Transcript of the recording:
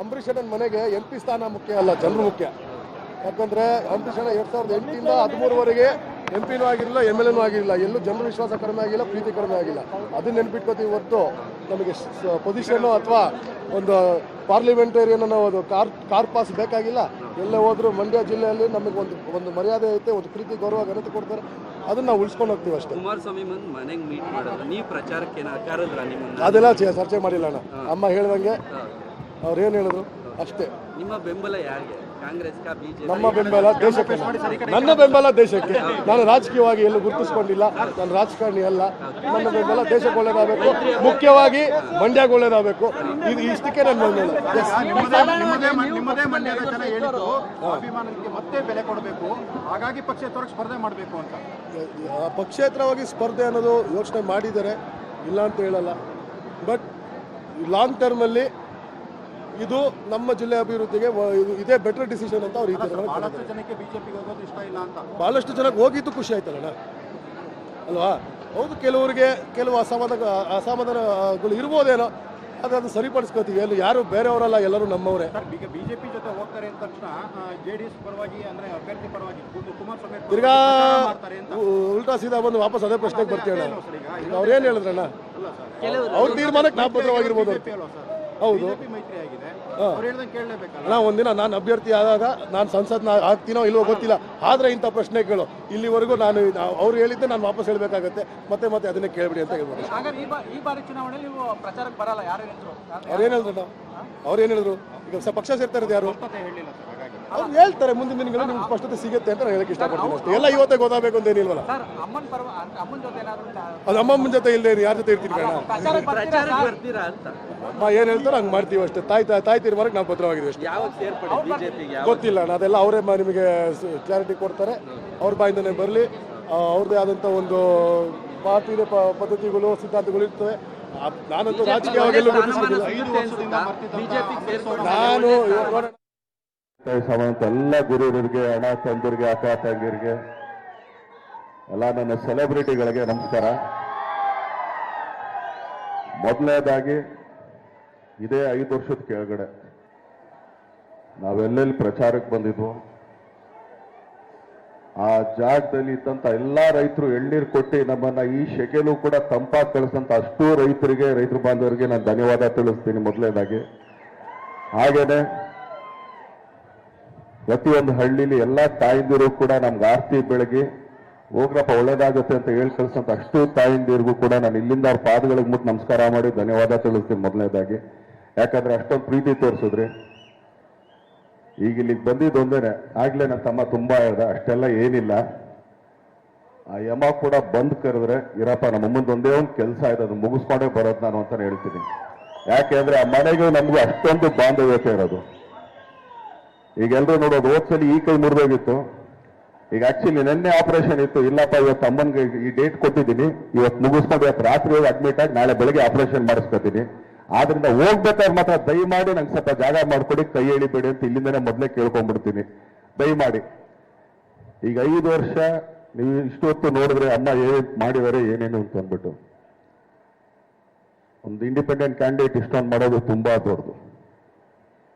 ಅಂಬರೀಷ್ ಅಣ್ಣನ ಮನೆಗೆ MP ಸ್ಥಾನ ಮುಖ್ಯ ಅಲ್ಲ, ಜನರು ಮುಖ್ಯ. ಯಾಕಂದ್ರೆ ಅಂಬರೀಷ್ ಅಣ್ಣ 2008 ಇಂದ 13ವರೆಗೆ MP ಆಗಿರಲಿಲ್ಲ, MLA ಆಗಿರಲಿಲ್ಲ. ಎಲ್ಲೂ ಜನರ ವಿಶ್ವಾಸ ಕಡಿಮೆ ಆಗಿಲ್ಲ, ಪ್ರೀತಿ ಕಡಿಮೆ ಆಗಿಲ್ಲ. ಅದನ್ನ ನೆನ್ಪಿಟ್ಕೋತೀವಿ ಹೊರತು ನಮಗೆ ಪೊಸಿಷನ್ನು ಅಥವಾ ಒಂದು ಪಾರ್ಲಿಮೆಂಟೇರಿಯನ್ ಅನ್ನೋ ಒಂದು ಕಾರ್ ಪಾಸ್ ಬೇಕಾಗಿಲ್ಲ. ಎಲ್ಲೇ ಹೋದ್ರು ಮಂಡ್ಯ ಜಿಲ್ಲೆಯಲ್ಲಿ ನಮಗೆ ಒಂದು ಮರ್ಯಾದೆ ಐತೆ, ಒಂದು ಪ್ರೀತಿ ಗೌರವ ಘನತೆ ಕೊಡ್ತಾರೆ. ಅದನ್ನ ನಾವು ಉಳಿಸ್ಕೊಂಡು ಹೋಗ್ತೀವಿ ಅಷ್ಟೇ. ಕುಮಾರಸ್ವಾಮಿ ಮನೆಗೆ ಮೀಟ್ ಮಾಡೋದು, ನೀವು ಪ್ರಚಾರಕ್ಕೆ ಕರೆದ್ರ ನಿಮ್ಮನ್ನ? ಅದೆಲ್ಲ ಚರ್ಚೆ ಮಾಡಿಲ್ಲ ಅಣ್ಣ. ಅಮ್ಮ ಹೇಳ್ದಂಗೆ ಅವ್ರು ಏನು ಹೇಳಿದ್ರು ಅಷ್ಟೇ. ನಿಮ್ಮ ಬೆಂಬಲ ಯಾರಿಗೆ? ಕಾಂಗ್ರೆಸ್ ಬಿಜೆಪಿ? ನಮ್ಮ ಬೆಂಬಲ ದೇಶಕ್ಕೆ, ನನ್ನ ಬೆಂಬಲ ದೇಶಕ್ಕೆ. ನಾನು ರಾಜಕೀಯವಾಗಿ ಎಲ್ಲೂ ಗುರುತಿಸ್ಕೊಂಡಿಲ್ಲ, ನಾನು ರಾಜಕಾರಣಿ ಅಲ್ಲ. ನನ್ನ ಬೆಂಬಲ ದೇಶಕ್ಕೆ ಒಳ್ಳೇದಾಗಬೇಕು, ಮುಖ್ಯವಾಗಿ ಮಂಡ್ಯಕ್ಕೆ ಒಳ್ಳೇದಾಗಬೇಕು. ಇದು ಇಷ್ಟಕ್ಕೆ ನನ್ನ ಬೆಂಬಲ. ನಿಮ್ಮದೇ ಮಂಡ್ಯದ ಜನ ಹೇಳಿದ್ದು ಅಭಿಮಾನಕ್ಕೆ ಮತ್ತೆ ಬೆಲೆ ಕೊಡಬೇಕು, ಹಾಗಾಗಿ ಪಕ್ಷೇತರಕ್ಕೆ ಸ್ಪರ್ಧೆ ಮಾಡಬೇಕು ಅಂತ. ಪಕ್ಷೇತರವಾಗಿ ಸ್ಪರ್ಧೆ ಅನ್ನೋದು ಯೋಚನೆ ಮಾಡಿದ್ದಾರೆ, ಇಲ್ಲ ಅಂತ ಹೇಳಲ್ಲ. ಬಟ್ ಲಾಂಗ್ ಟರ್ಮಲ್ಲಿ ಇದು ನಮ್ಮ ಜಿಲ್ಲೆ ಅಭಿವೃದ್ಧಿಗೆ ಇದೇ ಬೆಟರ್ ಡಿಸಿಷನ್ ಅಂತ ಅವ್ರು ಈ ಬಹಳಷ್ಟು ಜನಕ್ಕೆ ಬಿಜೆಪಿಗೆ ಹೋಗೋದು ಇಷ್ಟ ಇಲ್ಲ ಅಂತ. ಬಹಳಷ್ಟು ಜನಕ್ಕೆ ಹೋಗಿದ್ದು ಖುಷಿ ಆಯ್ತಲ್ಲ ಅಲ್ವಾ? ಹೌದು, ಕೆಲವು ಅಸಮಾಧಾನಗಳು ಇರ್ಬೋದೇನೋ, ಅದು ಸರಿಪಡಿಸ್ಕೋತೀವಿ. ಅಲ್ಲಿ ಯಾರು ಬೇರೆಯವರಲ್ಲ, ಎಲ್ಲರೂ ನಮ್ಮವರೇ. ಈಗ ಬಿಜೆಪಿ ಜೊತೆ ಹೋಗ್ತಾರೆ ಅಂದ ತಕ್ಷಣ JDS ಪರವಾಗಿ ಅಂದ್ರೆ ಅಭ್ಯರ್ಥಿ ಪರವಾಗಿ ಕುಮಾರಸ್ವಾಮಿ ತಿರ್ಗಾ ಉಲ್ಟಾ ಸೀದಾ ಬಂದು ವಾಪಸ್ ಅದೇ ಪ್ರಶ್ನೆಗೆ ಬರ್ತೀವಿ ಅಣ್ಣ. ಅವ್ರೇನು ಹೇಳಿದ್ರಣ್ಣ? ಅವ್ರ ತೀರ್ಮಾನಕ್ಕೆ ನಾವು ಭದ್ರವಾಗಿರ್ಬೋದು. ಹೌದು, ಒಂದಿನ ನಾನು ಅಭ್ಯರ್ಥಿ ಆದಾಗ ನಾನು ಸಂಸತ್ನ ಆಗ್ತೀನೋ ಇಲ್ವೋ ಗೊತ್ತಿಲ್ಲ, ಆದ್ರೆ ಇಂಥ ಪ್ರಶ್ನೆಗಳು ಇಲ್ಲಿವರೆಗೂ ನಾನು ಅವ್ರು ಹೇಳಿದ್ದೆ ನಾನು ವಾಪಸ್ ಹೇಳ್ಬೇಕಾಗತ್ತೆ. ಮತ್ತೆ ಅದನ್ನೇ ಕೇಳ್ಬಿಡಿ ಅಂತ ಹೇಳ್ಬೋದು. ಅವ್ರೇನು ಹೇಳಿದ್ರು? ಈಗ ಪಕ್ಷ ಸೇರ್ತಾ ಇರೋದು ಯಾರು? ಅವ್ರು ಹೇಳ್ತಾರೆ ಮುಂದಿನ ದಿನಗಳಲ್ಲಿ ನಿಮ್ಗೆ ಸ್ಪಷ್ಟತೆ ಸಿಗುತ್ತೆ ಅಂತ ನಾನು ಹೇಳಕ್ಕೆ ಇಷ್ಟಪಡ್ತೀನಿ ಅಷ್ಟೇ. ಎಲ್ಲ ಇವತ್ತೇ ಗೊತ್ತಾಗಬೇಕು ಅಂತ ಏನಿಲ್ವಲ್ಲ. ಅದು ಅಮ್ಮನ ಜೊತೆ ಇಲ್ಲದೆ ಯಾರ ಜೊತೆ ಇರ್ತೀನಿ ಕಣ? ಅಮ್ಮ ಏನು ಹೇಳ್ತಾರೋ ಹಂಗೆ ಮಾಡ್ತೀವಿ ಅಷ್ಟೇ. ತಾಯಿ ತೀರ್ಮಾನಕ್ಕೆ ನಾವು ಭದ್ರವಾಗಿದ್ದೀವಿ ಅಷ್ಟೇ. ಗೊತ್ತಿಲ್ಲ, ಅದೆಲ್ಲ ಅವರೇ ನಿಮಗೆ ಕ್ಲಾರಿಟಿ ಕೊಡ್ತಾರೆ. ಅವ್ರ ಬಾಯಿಂದನೇ ಬರಲಿ. ಅವ್ರದ್ದೇ ಆದಂಥ ಒಂದು ಪಾರ್ಟಿಯ ಪದ್ಧತಿಗಳು, ಸಿದ್ಧಾಂತಗಳು ಇರ್ತವೆ. ನಾನಂತೂ ರಾಜಕೀಯವಾಗಿ ಎಲ್ಲೂ ಗುರುತಿಸ್ಕೊಂಡಿಲ್ಲ. ನಾನು ಎಲ್ಲ ಗುರುರಿಗೆ, ಅಣ್ಣ ತಂದರಿಗೆ, ಅಕ್ಕ ತಂಗಿರಿಗೆ, ಎಲ್ಲ ನನ್ನ ಸೆಲೆಬ್ರಿಟಿಗಳಿಗೆ ನಮಸ್ಕಾರ. ಮೊದಲನೇದಾಗಿ ಇದೇ 5 ವರ್ಷದ ಕೆಳಗಡೆ ನಾವೆಲ್ಲೆಲ್ಲಿ ಪ್ರಚಾರಕ್ಕೆ ಬಂದಿದ್ವು ಆ ಜಾಗದಲ್ಲಿ ಇದ್ದಂತ ಎಲ್ಲಾ ರೈತರು ಎಳ್ನೀರು ಕೊಟ್ಟು ನಮ್ಮನ್ನ ಈ ಶೆಕೆಲು ಕೂಡ ತಂಪಾಗಿ ಕಳಿಸಂತ ಅಷ್ಟು ರೈತರ ಬಾಂಧವರಿಗೆ ನಾನು ಧನ್ಯವಾದ ತಿಳಿಸ್ತೀನಿ ಮೊದಲನೇದಾಗಿ. ಹಾಗೇನೆ ಪ್ರತಿಯೊಂದು ಹಳ್ಳಿಲಿ ಎಲ್ಲ ತಾಯಿಂದಿರು ಕೂಡ ನಮ್ಗೆ ಆರ್ತಿ ಬೆಳಗಿ ಹೋಗ್ರಪ್ಪ ಒಳ್ಳೇದಾಗುತ್ತೆ ಅಂತ ಹೇಳಿ ಕಳ್ಸಂತ ಅಷ್ಟು ತಾಯಿಂದಿರಿಗೂ ಕೂಡ ನಾನು ಇಲ್ಲಿಂದ ಅವ್ರ ಪಾದಗಳಿಗೆ ಮುಟ್ಟು ನಮಸ್ಕಾರ ಮಾಡಿ ಧನ್ಯವಾದ ತಿಳಿಸ್ತೀನಿ ಮೊದಲನೇದಾಗಿ. ಯಾಕಂದ್ರೆ ಅಷ್ಟೊಂದು ಪ್ರೀತಿ ತೋರಿಸಿದ್ರಿ. ಈಗ ಇಲ್ಲಿಗೆ ಬಂದಿದ್ದು ಒಂದೇನೆ, ಆಗ್ಲೇ ನನ್ನ ತಮ್ಮ ತುಂಬಾ ಹೇಳ್ದ, ಅಷ್ಟೆಲ್ಲ ಏನಿಲ್ಲ. ಆ ಯಮ ಕೂಡ ಬಂದ್ ಕರೆದ್ರೆ ಇರಪ್ಪ ನಮ್ಮ ಮುಂದೆ ಒಂದೇ ಒಂದು ಕೆಲಸ ಇದೆ, ಅದು ಮುಗಿಸ್ಕೊಂಡೇ ಬರೋದು ನಾನು ಅಂತ ಹೇಳ್ತೀನಿ. ಯಾಕೆಂದ್ರೆ ಆ ಮನೆಗೂ ನಮಗೂ ಅಷ್ಟೊಂದು ಬಾಂಧವ್ಯತೆ ಇರೋದು. ಈಗ ಎಲ್ರು ನೋಡೋದು, ಹೋದ್ಸಲಿ ಈ ಕೈ ಮುರಿದೋಗಿತ್ತು. ಈಗ ಆಕ್ಚುಲಿ ನಿನ್ನೆ ಆಪರೇಷನ್ ಇತ್ತು. ಇಲ್ಲಪ್ಪ ಇವತ್ತು ಅಮ್ಮನ್ಗೆ ಈ ಡೇಟ್ ಕೊಟ್ಟಿದ್ದೀನಿ, ಇವತ್ತು ಮುಗಿಸ್ಕೊಂಡು ಇವತ್ತು ರಾತ್ರಿ ಹೋಗಿ ಅಡ್ಮಿಟ್ ಆಗಿ ನಾಳೆ ಬೆಳಗ್ಗೆ ಆಪರೇಷನ್ ಮಾಡಿಸ್ಕೊತೀನಿ. ಆದ್ರಿಂದ ಹೋಗ್ಬೇಕಾದ್ರೆ ಮಾತ್ರ ದಯಮಾಡಿ ನಂಗೆ ಸ್ವಲ್ಪ ಜಾಗ ಮಾಡ್ಕೊಡಿ, ಕೈ ಎಳಿಬೇಡಿ ಅಂತ ಇಲ್ಲಿಂದನೇ ಮೊದಲೇ ಕೇಳ್ಕೊಂಡ್ಬಿಡ್ತೀನಿ ದಯಮಾಡಿ. ಈಗ 5 ವರ್ಷ ನೀವು ಇಷ್ಟೊತ್ತು ನೋಡಿದ್ರೆ ಅಮ್ಮ ಏನ್ ಮಾಡಿದರೆ ಏನೇನು ಅಂತ ಅಂದ್ಬಿಟ್ಟು ಒಂದು ಇಂಡಿಪೆಂಡೆಂಟ್ ಕ್ಯಾಂಡಿಡೇಟ್ ಇಷ್ಟೊಂದು ಮಾಡೋದು ತುಂಬಾ ದೊಡ್ಡದು.